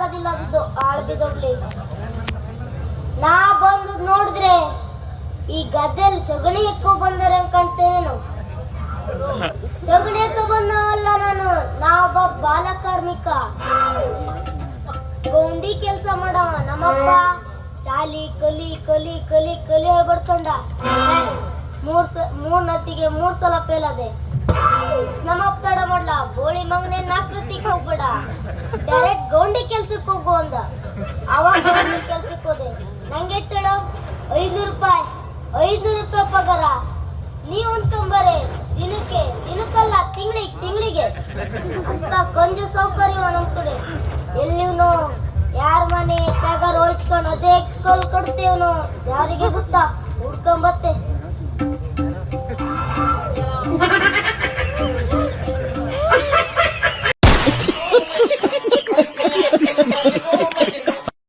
ಆಗೋದಿಲ್ಲ ಅದು ಆಳ್ ಬಿದ್ದೋಗ್ಲಿ. ನಾ ಬಂದು ನೋಡಿದ್ರೆ ಈ ಗದ್ದೆಲ್ ಸಗಣಿ ಎಕ್ಕೋ ಬಂದರೆ ಕಾಣ್ತೇನೇನು? ಸಗಣಿ ಎಕ್ಕೋ ಬಂದವಲ್ಲ ನಾನು, ನಾವೊಬ್ಬ ಬಾಲ ಕಾರ್ಮಿಕ, ಗೌಂಡಿ ಕೆಲಸ ಮಾಡವ. ನಮ್ಮಪ್ಪ ಶಾಲಿ ಕಲಿ ಕಲಿ ಕಲಿ ಕಲಿ ಹೇಳ್ಬಡ್ಕೊಂಡ. ಮೂರ್ ನತ್ತಿಗೆ 3 ಸಲ ಫೇಲ್ ಅದೆ. ನಮ್ಮಪ್ಪ ತಡ ಮಾಡ್ಲ, ಬೋಳಿ ಮಗನೇ 4 ನತ್ತಿಗೆ ಹೋಗ್ಬೇಡ, ಡೈರೆಕ್ಟ್ ಗೌಂಡಿ ಕೆಲ್ಸಕ್ಕೆ ಹೋಗು ಅಂದ. ಅವಾಗ ಗೌಂಡಿ ಕೆಲ್ಸಕ್ಕೆ ಹೋದೆ. ನಂಗೆ ಎಟ್ಟಳು 500 ರೂಪಾಯಿ, 500 ರೂಪಾಯಿ ಪಗಾರ. ನೀವೊಂದು ತೊಂಬರೆ ದಿನಕ್ಕಲ್ಲ ತಿಂಗಳಿಗೆ ಅಂತ ಕೊಂಜ ಸೌಕರ್ಯ ನಮ್ ಕಡೆ. ಎಲ್ಲಿವ್ನು ಯಾರ ಮನೆ ಪಗಾರ ಹೋಲ್ಸ್ಕೊಂಡು ಅದೇ ಕಲ್ ಕೊಡ್ತೇವನು ಯಾರಿಗೆ ಗೊತ್ತಾ? ಹುಡ್ಕೊಂಬತ್ತೆ.